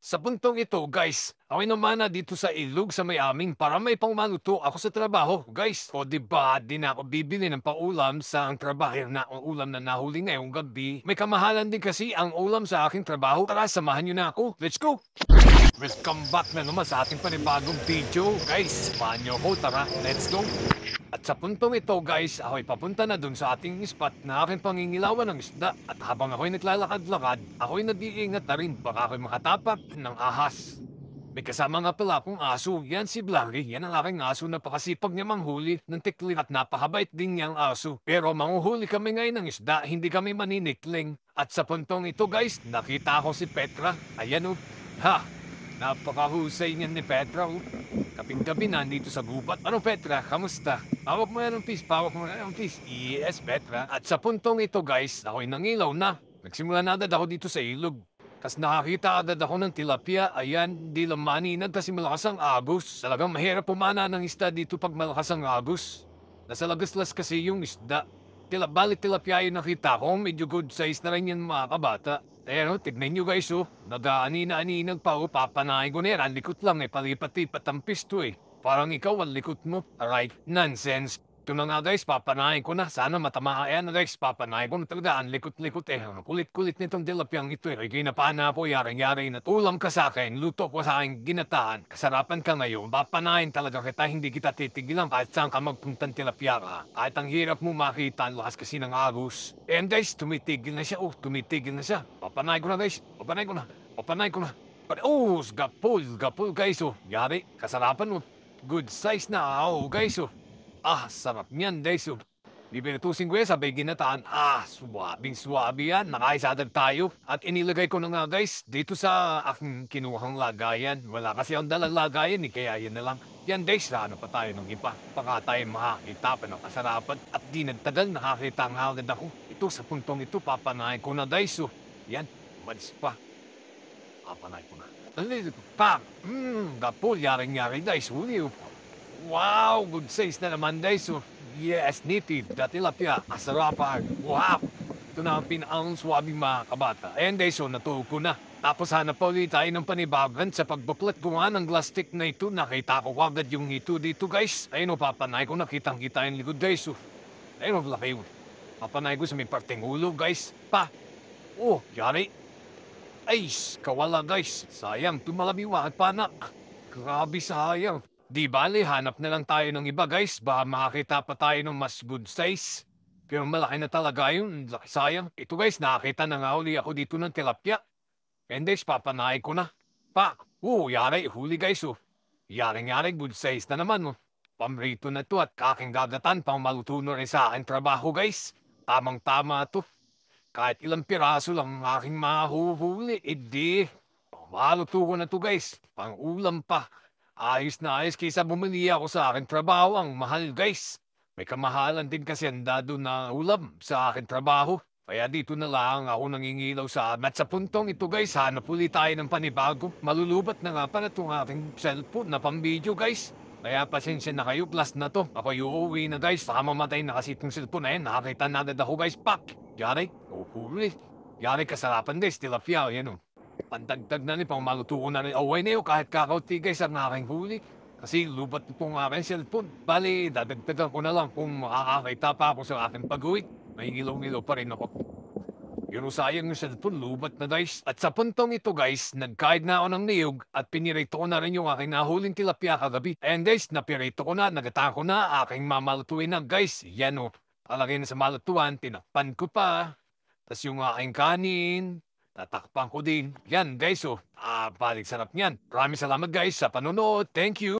Sa puntong ito, guys, ako'y namana dito sa ilog sa may amin para may pangmaluto ako sa trabaho, guys. O di ba, di na ako bibili ng paulam sa ang trabaho na ang ulam na nahuli ngayong gabi. May kamahalan din kasi ang ulam sa aking trabaho. Tara, samahan niyo na ako. Let's go! Welcome back na naman sa ating panibagong video, guys. Samahan niyo ako, tara, let's go! At sa puntong ito, guys, ako'y papunta na dun sa ating spot na aking pangingilawan ng isda. At habang ako'y naglalakad-lakad, ako'y nag-iingat na rin baka ako'y makatapak ng ahas. May kasama nga pala akong aso. Yan si Blanky. Yan ang aking aso. Napakasipag niya manghuli ng tikling at napakabait din niyang aso. Pero manguhuli kami ngayon ng isda, hindi kami maninikling. At sa puntong ito, guys, nakita ko si Petra. Ayan o. Ha! Napakahusay niyan ni Petra o. Kaping-gabi nandito sa gubat. Ano Petra? Kamusta? Pawak mo yan ng peace. Pawak mo yan ng peace. Yes, Petra. At sa puntong ito, guys, ako'y nangilaw na. Nagsimula na agad ako dito sa ilog. Kas nakakita agad ako ng tilapia. Ayan, di lang maninag kasi malakas ang agos. Talagang mahirap pumana ng isda dito pag malakas ang agos. Nasa lagaslas kasi yung isda. Balik tilapia yung nakita ko. Medyo good size na rin yan mga kabata. Pero tignan nyo guys oh. Nag-aanina-aninag pa oh. Papanahin ko na yan. Ang likot lang eh. Palipat-lipat ang pisto eh. Parang ikaw ang likot mo. Alright, nonsense. Ito na nga guys, papanahin ko na. Sana matamaan na guys. Papanahin ko na talaga. Ang likot-likot eh. Ang kulit-kulit nitong tilapiyang ito eh. Ginapana po, yaring-yari na. Ulam ka sa akin, luto ko sa akin, ginataan. Kasarapan ka ngayon. Papanahin talaga kita. Hindi kita titigilan kahit saan ka magpuntang tilapia ka. Kahit ang hirap mo makita, ang lakas kasi ng agos. And guys, tumitigil na siya. Oh, tumitigil na siya. Papanahin ko na guys. Papanahin ko na. Papanahin ko na. Oh, gapol guys oh. Yari, kasarapan mo. Good size na. Oh, guys oh. Ah, sarap niyan, guys. Oh. Bibilitusin ko yan, sabay ginataan. Ah, suwabing-suwabi yan. Nakaisadag tayo. At inilagay ko na nga, guys, dito sa aking kinuhang lagayan. Wala kasi ang dalang lagayan, eh, kaya yan na lang. Yan, guys, ano pa tayo nung iba. Baka tayo makakita pa ng kasarapan. At di nagtagal, nakakita ang agad ako. Ito, sa puntong ito, papanahin ko na, guys. Oh. Yan, umalis pa. Papanahin ko na. Pam! Gapol, yaring-yari, guys. Huli, oh. Wow, good size na naman guys. So, yes, native, the tilapia, asarapan. Wow! Ito na ang pinakang swabing mga kabata. Ayan guys, so natuwa ko na. Tapos hanap pa ulit tayo ng panibagan sa pagbuklat ko nga ng glass stick na ito. Nakita ko agad yung ito dito guys. Ayun o, papanay ko, nakitang-kita yung likod guys. So, ayun o, laki o. Papanay ko sa may parteng ulo guys. Pa! Oh, yari. Ay, kawala guys. Sayang, tumalabiwa at panak. Grabe sayang. Di bale, hanap na lang tayo ng iba guys. Baka makakita pa tayo ng mas good size. Pero malaki na talaga yun. Laki sayang. Ito guys, nakakita na nga uli ako dito ng tilapia. And guys, papanahin ko na. Pa! Yari. Huli guys oh. Yaring-yari, good size na naman oh. Pamrito na to at kaking gagatan pang maluto na rin sa aking trabaho guys. Tamang-tama to. Kahit ilang piraso lang ang aking mahuhuli, edi. Maluto ko na to guys. Pang ulam pa. Ayos na ayos kaysa bumili ako sa aking trabaho. Ang mahal guys. May kamahalan din kasi ang dado na ulam sa aking trabaho. Kaya dito na lang ako nangingilaw sa amin. At sa puntong ito guys, hanap ulit tayo ng panibago. Malulubat na nga pala itong aking cellphone na pang-video guys. Kaya pasensya na kayo, plus na to. Ako uuwi na guys, baka mamatay na kasi itong cellphone na yan. Nakakita na agad ako guys, pak! Yari, uhuli. Yari kasarapan guys, tilapia, yan o. Pandagdag na rin, pang maluto ko na rin. Away na yun, kahit kakauti guys ang aking huli. Kasi lubat itong aking cellphone. Bali, dadagdagan ko na lang kung makakakita pa ako sa aking pag-uwi. May ngilaw-ngilaw pa rin ako. Pero sayang yung cellphone, lubat na guys. At sa puntong ito guys, nagkaid na ako ng niyog at pinirito ko na rin yung aking nahuling tilapia kagabi. And guys, napirito ko na, nagata ko na, aking mamalutuin na guys. Yan o, palagay na sa malutuan, tinakpan ko pa. Tapos yung aking kanin, tatakpan ko din. Yan guys o, balik sarap niyan. Maraming salamat guys sa panonood. Thank you.